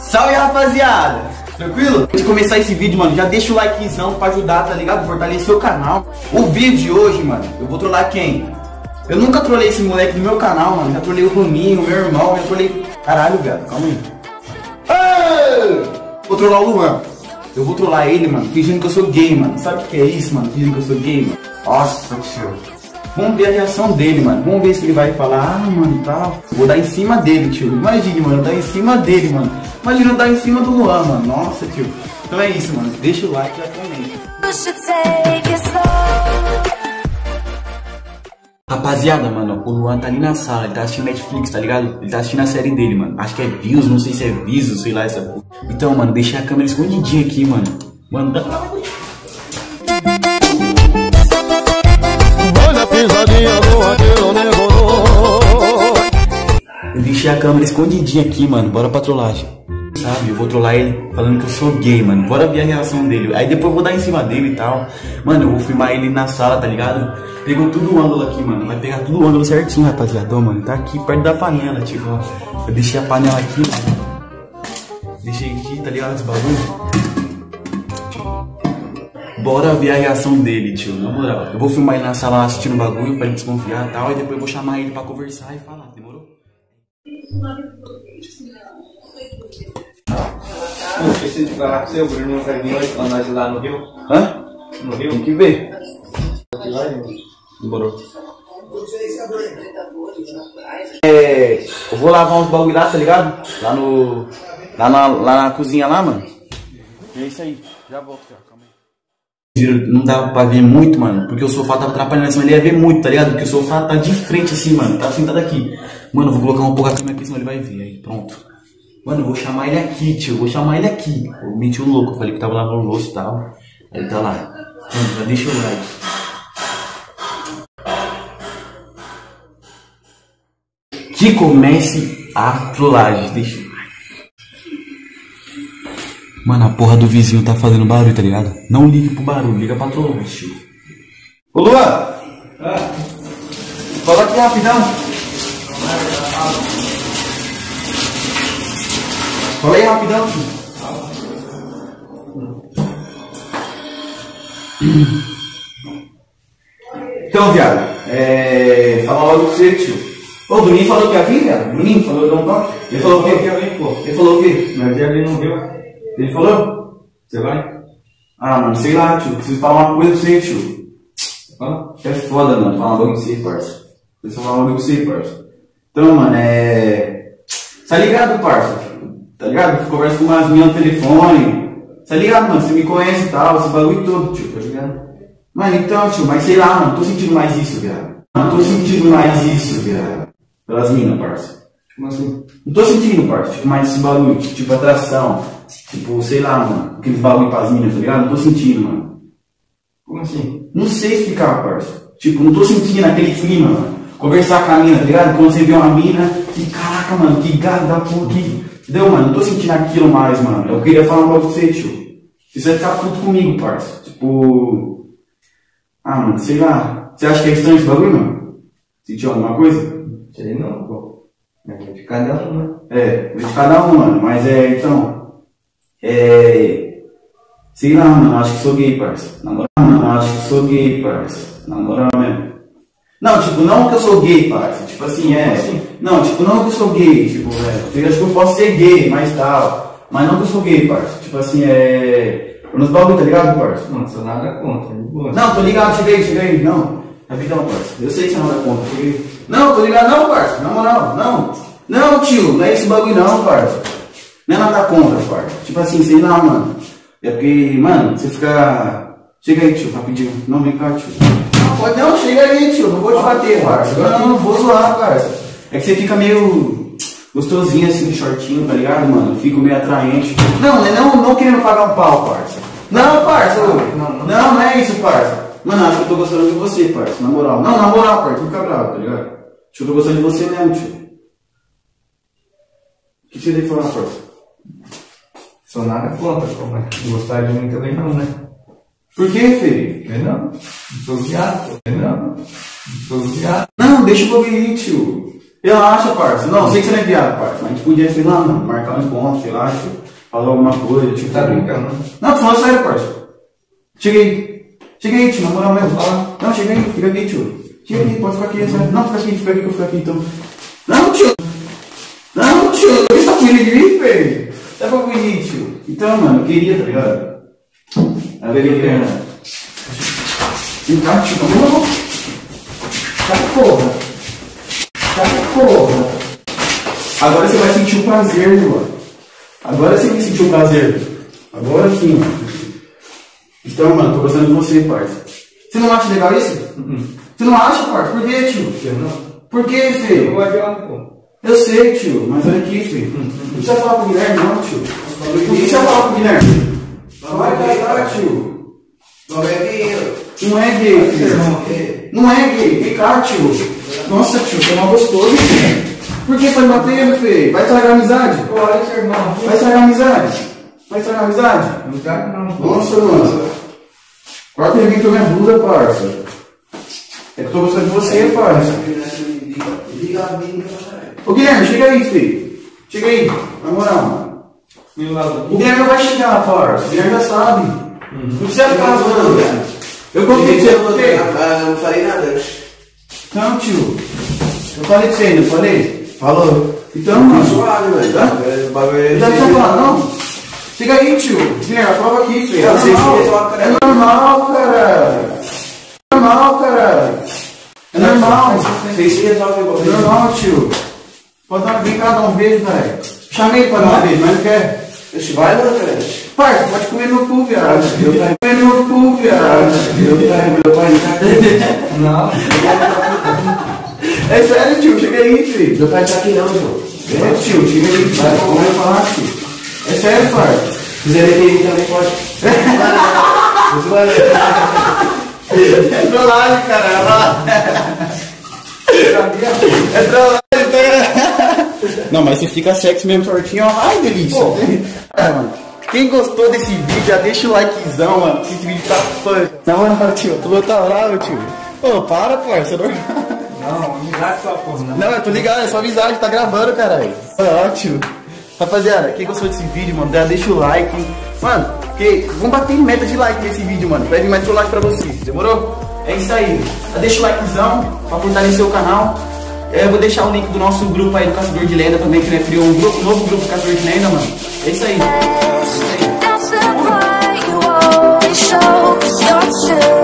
Salve, rapaziada! Tranquilo? Antes de começar esse vídeo, mano, já deixa o likezão pra ajudar, tá ligado? Fortalecer o canal. O vídeo de hoje, mano, eu vou trollar quem? Eu nunca trolei esse moleque do meu canal, mano. Já trolei o Bruninho, meu irmão, já trolei... Caralho, velho, calma aí. Vou trollar o Luan. Eu vou trollar ele, mano, fingindo que eu sou gay, mano. Sabe o que é isso, mano? Fingindo que eu sou gay, mano. Nossa, tio. Vamos ver a reação dele, mano. Vamos ver se ele vai falar, ah, mano, tal. Vou dar em cima dele, tio. Imagine, mano, eu dar em cima dele, mano. Imagina eu dar em cima do Luan, mano. Nossa, tio. Então é isso, mano. Deixa o like e já comenta. Rapaziada, mano, o Luan tá ali na sala, ele tá assistindo Netflix, tá ligado? Ele tá assistindo a série dele, mano. Acho que é Views, não sei se é Viso, sei lá, essa porra. Então, mano, deixei a câmera escondidinha aqui, mano. Mano, dá pra... Eu deixei a câmera escondidinha aqui, mano. Bora pra trollagem. Sabe, eu vou trollar ele falando que eu sou gay, mano. Bora ver a reação dele. Aí depois eu vou dar em cima dele e tal. Mano, eu vou filmar ele na sala, tá ligado? Pegou tudo o ângulo aqui, mano. Vai pegar tudo o ângulo certinho, rapaziada. Ó, mano, tá aqui perto da panela, tipo, ó. Eu deixei a panela aqui, mano. Deixei aqui, tá ligado? Esse bagulho. Bora ver a reação dele, tio, na moral. Eu vou filmar ele na sala assistindo o bagulho pra ele desconfiar e tal. E depois eu vou chamar ele pra conversar e falar, demorou? Eu esqueci de falar com você, o Bruninho vai vir hoje pra nós ir lá no Rio. Hã? No Rio? Tem que ver. Demorou. Eu vou lavar uns bagulho lá, tá ligado? Lá na cozinha lá, mano. E é isso aí. Já volto, já. Calma aí. Não dava pra ver muito, mano, porque o sofá tava atrapalhando, senão ele ia ver muito, tá ligado? Porque o sofá tá de frente assim, mano, tá sentado aqui. Mano, eu vou colocar um pouco a câmera aqui, senão ele vai ver, aí, pronto. Mano, eu vou chamar ele aqui, tio, eu vou chamar ele aqui. Eu menti um louco, eu falei que tava lavando o louço e tal. Aí ele tá lá. Mano, já deixa o like. Que comece a trollagem, deixa o like. Mano, a porra do vizinho tá fazendo barulho, tá ligado? Não ligue pro barulho, liga pra trollagem, tio. Ô, Luan! Fala aqui rapidão. Fala aí rapidão, tio. Então, viado, fala logo com você, tio. Ô, o Bruninho falou que ia vir, viado? O Bruninho falou que não toque? Ele falou o quê? Ele falou o quê? Mas ele não viu. Ele falou? Você vai? Ah, mano, sei lá, tio. Preciso falar uma coisa pra você, tio. Fala. É foda, mano. Falar logo com você, parça. Preciso falar logo com você, parça. Então, mano, Tá ligado, parça? Tá ligado? Eu converso com umas minhas no telefone. Tá ligado, mano? Você me conhece e tal, esse bagulho todo, tio, tá ligado? Mano, então, tio, mas sei lá, mano. Tô sentindo mais isso, viado. Não tô sentindo mais isso, viado. Pelas minas, parça. Como assim? Não tô sentindo, parça. Tipo, mais esse bagulho, tipo, atração. Tipo, sei lá, mano. Aqueles bagulho pras minas, tá ligado? Não tô sentindo, mano. Como assim? Não sei explicar, parça. Tipo, não tô sentindo aquele clima, mano. Conversar com a mina, tá ligado? Quando você vê uma mina, que caraca, mano, que gado da porra, que... Entendeu, mano? Não tô sentindo aquilo mais, mano. Eu queria falar pra você, tio. Você vai ficar puto comigo, parça. Tipo... Ah, mano, sei lá. Você acha que é estranho esse bagulho, mano? Sentiu alguma coisa? Sei não, pô. É de cada um, né? De cada um, mano. Mas então... Sei lá, mano. Acho que sou gay, parça. Na moral, mano. Acho que sou gay, parça. Na moral mesmo. Não, tipo, não que eu sou gay, parça. Tipo assim, Não, tipo, não que eu sou gay, tipo, eu acho que eu posso ser gay, mas tal. Mas não que eu sou gay, parça. Tipo assim, nos bagulho, tá ligado, parça? Não sou nada contra. Não, tô ligado, chega aí. Não, rapidão, parça. Eu sei que você não dá conta, cheguei. Não, tô ligado, não, parça. Na moral, não. Não, tio, não é esse bagulho não, parça. Não é nada contra, parça. Tipo assim, sei lá, mano. É porque, mano, você fica... Chega aí, tio, rapidinho. Não, vem cá, tio. Pode não, chega aí, tio. Não vou te bater, parça. Não vou zoar, parça. É que você fica meio gostosinho assim, shortinho, tá ligado, mano? Fico meio atraente. Não querendo pagar um pau, parça. Não, parça. Não é isso, parça. Mano, acho que eu tô gostando de você, parça. Na moral. Não, na moral, parça. Não fica bravo, tá ligado? Acho que eu tô gostando de você mesmo, tio. O que você tem que falar, parça? Sou nada contra, pô. Mas gostar de mim também não, né? Por que, filho? Não sou viado, não sou viado. Não, deixa o bagulho aí, tio. Relaxa, parça. Não, sei que você não é viado, parça. Mas a gente podia, sei lá, mano, marcar um encontro, sei lá, tio. Falar alguma coisa, tipo. Tá brincando? Não, tô falando sério, parça. Chega aí. Chega aí, tio, na moral mesmo. Fala. Não, chega aí, fica aqui, tio. Chega aqui, pode ficar aqui, sabe? Não, fica aqui que eu fico aqui, então. Não, tio. Não, tio. Você tá fugindo de mim, velho? Dá pra fugir, tio. Então, mano, eu queria, tá ligado? Eu queria. Vem cá, tio. Não. Tá, porra. Porra. Agora você vai sentir o prazer, mano. Agora você vai sentir o prazer. Agora sim, mano. Então, mano, tô gostando de você, parça. Você não acha legal isso? Você não acha, parça? Por quê, tio? Eu não. Por quê, filho? Eu vou adiar, pô. Eu sei, tio, mas olha aqui, filho. Não precisa falar com o Guilherme, não, tio. Não precisa falar com o Guilherme. Vai casar, tio. Não é gay. Não é gay, filho. Não é gay. Vem cá, tio. Nossa, tio, você é mal gostoso, filho. Por que tá me batendo, filho? Vai estragar a amizade? Olha, seu irmão. Vai estragar a amizade? Vai estragar a amizade? Não tá, não. Nossa, mano. Corta ele com minha blusa, parça. É que eu tô gostando de você, parça. Liga a mim, caralho. Ô, Guilherme, chega aí, filho. Chega aí. Na moral, mano. Meu lado. O Guilherme vai chegar, parça. O Guilherme já sabe. Não precisa ficar zoando, velho. Eu contei pra você. Eu não falei nada. Não, tio. Eu falei pra você ainda, falei? Falou. Então, mano. Suave, velho. O bagulho é. Já precisa falar, não? Chega aí, tio. Guilherme, prova aqui, filho. É normal, caralho. É normal, caralho. É normal. Vocês se resolvem o É bagulho. normal, tio. Pode dar vem cá, dar um beijo, velho. Chamei ele pra dar um beijo, mas não quer. Deixa vai, mano, velho. Pai, pode comer meu cu, viado. Comer meu cu, viado. Meu pai Não. É sério, tio. Chega aí, filho. Meu pai tá aqui não, João. É, tio. Chega aí. Vai, comer falar, tio. É sério, pai. Se quiser ele também pode. É trollagem, cara. É trollagem. Não, mas você fica sexy mesmo tortinho, ó. Ai, delícia. Mano, quem gostou desse vídeo, já deixa o likezão, mano. Esse vídeo tá fã. Na moral, tio, tu tá bravo, tio. Ô, para, parça, é normal. Não, amizade só, porra. Não, eu tô ligado, é só avisar que tá gravando, caralho. Ótimo. Rapaziada, quem gostou desse vídeo, mano, já deixa o like. Mano, vamos bater em meta de like nesse vídeo, mano. Vai vir mais like pra vocês, demorou? É isso aí. Já deixa o likezão pra fortalecer o canal. Eu vou deixar o link do nosso grupo aí do Caçador de Lenda também, que né, criou um novo grupo do Caçador de Lenda, mano. É isso aí. That's the part you always show, 'cause you're too